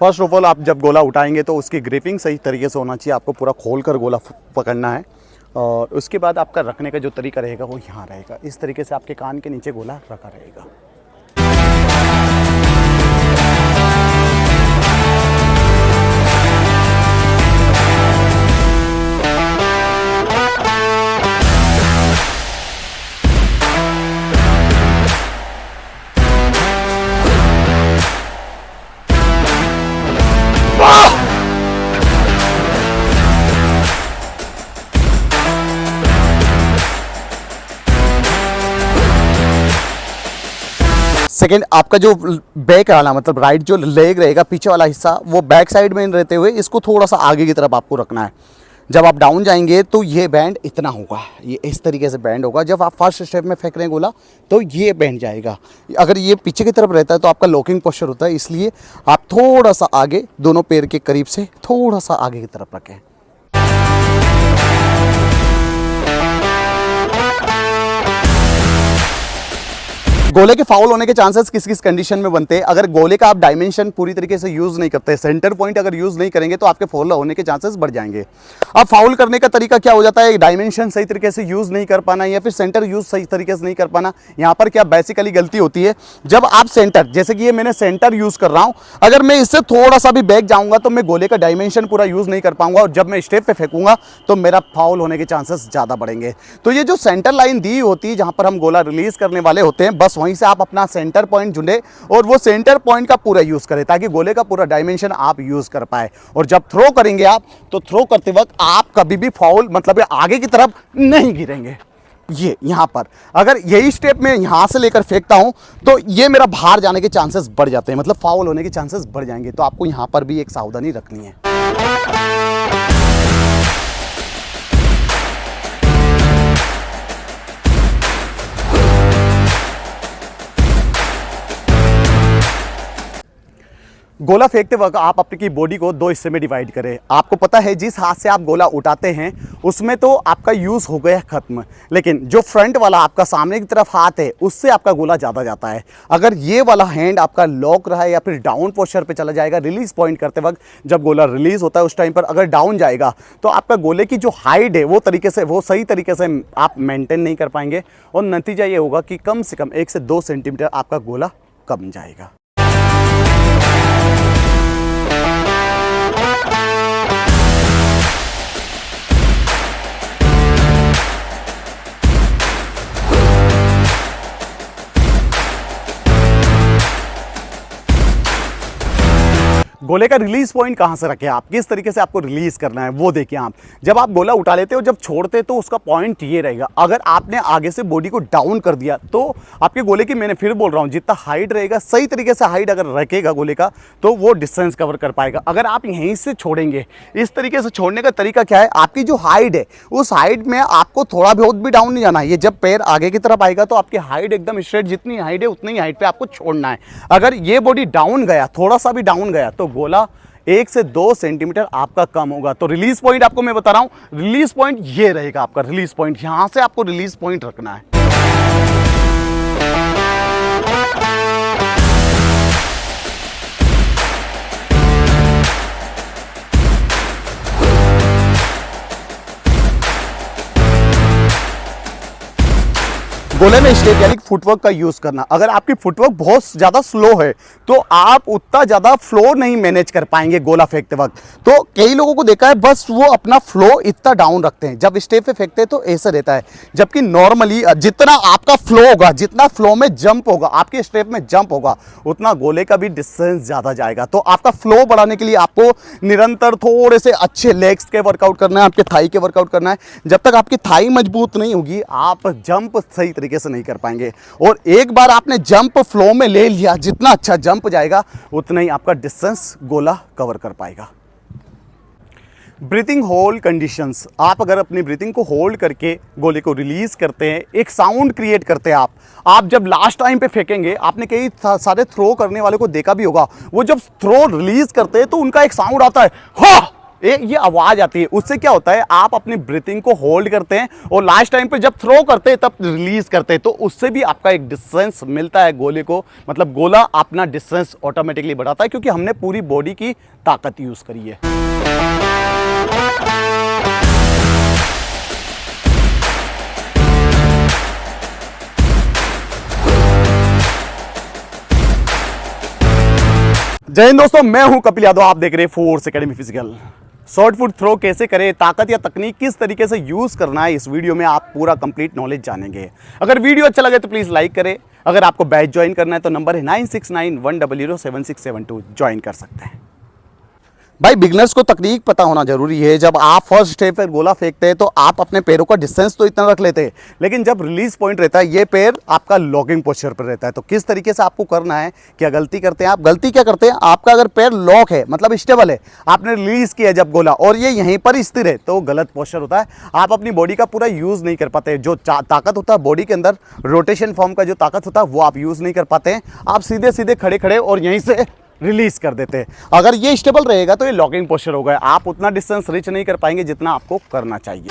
First of all आप जब गोला उठाएंगे तो उसकी ग्रिपिंग सही तरीके से होना चाहिए, आपको पूरा खोल कर गोला पकड़ना है। और उसके बाद आपका रखने का जो तरीका रहेगा वो यहाँ रहेगा, इस तरीके से आपके कान के नीचे गोला रखा रहेगा। सेकेंड, आपका जो बैक वाला मतलब राइट जो लेग रहेगा, पीछे वाला हिस्सा, वो बैक साइड में रहते हुए इसको थोड़ा सा आगे की तरफ आपको रखना है। जब आप डाउन जाएंगे तो ये बैंड इतना होगा, ये इस तरीके से बैंड होगा। जब आप फर्स्ट स्टेप में फेंक रहे हैं गोला तो ये बैंड जाएगा। अगर ये पीछे की तरफ रहता है तो आपका लॉकिंग पोस्चर होता है, इसलिए आप थोड़ा सा आगे, दोनों पैर के करीब से थोड़ा सा आगे की तरफ रखें। गोले के फाउल होने के चांसेस किस किस कंडीशन में बनते हैं? अगर गोले का आप डायमेंशन पूरी तरीके से यूज नहीं करते, सेंटर पॉइंट अगर यूज नहीं करेंगे तो आपके फाउल होने के चांसेस बढ़ जाएंगे। अब फाउल करने का तरीका क्या हो जाता है? डायमेंशन सही तरीके से यूज नहीं कर पाना या फिर सेंटर यूज सही तरीके से नहीं कर पाना। यहाँ पर क्या बेसिकली गलती होती है, जब आप सेंटर, जैसे कि ये मैंने सेंटर यूज कर रहा हूँ, अगर मैं इससे थोड़ा सा भी बैक जाऊंगा तो मैं गोले का डायमेंशन पूरा यूज नहीं कर पाऊंगा और जब मैं स्टेप पे फेंकूंगा तो मेरा फाउल होने के चांसेस ज्यादा बढ़ेंगे। तो ये जो सेंटर लाइन दी होती है जहां पर हम गोला रिलीज करने वाले होते हैं, बस वहीं से आप अपना सेंटर पॉइंट चुने और वो सेंटर पॉइंट का पूरा यूज करें ताकि गोले का पूरा डायमेंशन आप यूज कर पाए। और जब थ्रो करेंगे आप, तो थ्रो करते वक्त आप कभी भी फाउल मतलब आगे की तरफ नहीं गिरेंगे। ये यहां पर अगर यही स्टेप में यहां से लेकर फेंकता हूं तो ये मेरा बाहर जाने के चांसेस बढ़ जाते हैं, मतलब फाउल होने के चांसेस बढ़ जाएंगे। तो आपको यहां पर भी एक सावधानी रखनी है। गोला फेंकते वक्त आप अपनी बॉडी को दो हिस्से में डिवाइड करें। आपको पता है जिस हाथ से आप गोला उठाते हैं उसमें तो आपका यूज़ हो गया खत्म, लेकिन जो फ्रंट वाला आपका सामने की तरफ हाथ है उससे आपका गोला ज़्यादा जाता है। अगर ये वाला हैंड आपका लॉक रहा है या फिर डाउन पोस्चर पे चला जाएगा, रिलीज पॉइंट करते वक्त जब गोला रिलीज होता है उस टाइम पर अगर डाउन जाएगा तो आपका गोले की जो हाइट है वो सही तरीके से आप मेंटेन नहीं कर पाएंगे और नतीजा ये होगा कि कम से कम 1 से 2 सेंटीमीटर आपका गोला कम जाएगा। गोले का रिलीज पॉइंट कहां से रखें आप, किस तरीके से आपको रिलीज करना है वो देखिए। आप जब आप गोला उठा लेते हो, जब छोड़ते तो उसका पॉइंट ये रहेगा। अगर आपने आगे से बॉडी को डाउन कर दिया तो आपके गोले की, मैंने फिर बोल रहा हूं, जितना हाइट रहेगा सही तरीके से हाइट अगर रखेगा गोले का तो वो डिस्टेंस कवर कर पाएगा। अगर आप यहीं से छोड़ेंगे, इस तरीके से छोड़ने का तरीका क्या है, आपकी जो हाइट है उस हाइट में आपको थोड़ा बहुत भी डाउन नहीं जाना है। ये जब पैर आगे की तरफ आएगा तो आपकी हाइट एकदम स्ट्रेट, जितनी हाइट है उतनी हाइट पे आपको छोड़ना है। अगर ये बॉडी डाउन गया, थोड़ा सा भी डाउन गया तो गोला 1 से 2 सेंटीमीटर आपका कम होगा। तो रिलीज पॉइंट आपको मैं बता रहा हूं, रिलीज पॉइंट ये रहेगा आपका रिलीज पॉइंट, यहां से आपको रिलीज पॉइंट रखना है। गोले में स्टेप यानी फुटवर्क का यूज करना। अगर आपकी फुटवर्क बहुत ज्यादा स्लो है तो आप उतना ज्यादा फ्लो नहीं मैनेज कर पाएंगे गोला फेंकते वक्त। तो कई लोगों को देखा है बस वो अपना फ्लो इतना डाउन रखते हैं, जब स्टेप पे फेंकते हैं तो ऐसा रहता है। जबकि नॉर्मली जितना आपका फ्लो होगा, जितना फ्लो में जंप होगा, आपके स्टेप में जंप होगा, उतना गोले का भी डिस्टेंस ज्यादा जाएगा। तो आपका फ्लो बढ़ाने के लिए आपको निरंतर थोड़े से अच्छे लेग्स के वर्कआउट करना है, आपके थाई के वर्कआउट करना है। जब तक आपकी थाई मजबूत नहीं होगी आप जंप सही तरीके से नहीं कर पाएंगे। और एक बार आपने जंप फ्लो में ले लिया, जितना अच्छा जंप जाएगा उतना ही आपका डिस्टेंस गोला कवर कर पाएगा। ब्रीथिंग होल्ड कंडीशंस, आप अगर अपनी ब्रीथिंग को होल्ड करके गोले को रिलीज करते हैं, एक साउंड क्रिएट करते हैं आप जब लास्ट टाइम पे फेंकेंगे, आपने कई सारे थ्रो करने वाले को देखा भी होगा, वो जब थ्रो रिलीज करते हैं तो उनका एक साउंड आता है, हा, ये आवाज आती है, उससे क्या होता है आप अपनी ब्रीथिंग को होल्ड करते हैं और लास्ट टाइम पे जब थ्रो करते हैं तब रिलीज करते हैं, तो उससे भी आपका एक डिस्टेंस मिलता है गोले को, मतलब गोला अपना डिस्टेंस ऑटोमेटिकली बढ़ाता है क्योंकि हमने पूरी बॉडी की ताकत यूज करी है। जय हिंद दोस्तों, मैं हूं कपिल यादव, आप देख रहे हैं force academy physical. Short foot throw कैसे करें, ताकत या तकनीक किस तरीके से यूज करना है, इस वीडियो में आप पूरा कंप्लीट नॉलेज जानेंगे। अगर वीडियो अच्छा लगे तो प्लीज लाइक करें। अगर आपको बैच ज्वाइन करना है तो नंबर है 9691007672, ज्वाइन कर सकते हैं। भाई बिगनर्स को तकनीक पता होना जरूरी है। जब आप फर्स्ट स्टेप पर गोला फेंकते हैं तो आप अपने पैरों का डिस्टेंस तो इतना रख लेते हैं, लेकिन जब रिलीज पॉइंट रहता है ये पैर आपका लॉकिंग पोस्चर पर रहता है। तो किस तरीके से आपको करना है, क्या गलती करते हैं आप? गलती क्या करते हैं, आपका अगर पैर लॉक है मतलब स्टेबल है, आपने रिलीज किया जब गोला और ये यहीं पर स्थिर है, तो गलत पोस्चर होता है। आप अपनी बॉडी का पूरा यूज नहीं कर पाते। जो ताकत होता है बॉडी के अंदर, रोटेशन फॉर्म का जो ताकत होता है वो आप यूज नहीं कर पाते हैं। आप सीधे सीधे खड़े खड़े और यहीं से रिलीज कर देते हैं। अगर ये स्टेबल रहेगा तो ये लॉकिंग पोस्चर होगा, आप उतना डिस्टेंस रीच नहीं कर पाएंगे जितना आपको करना चाहिए।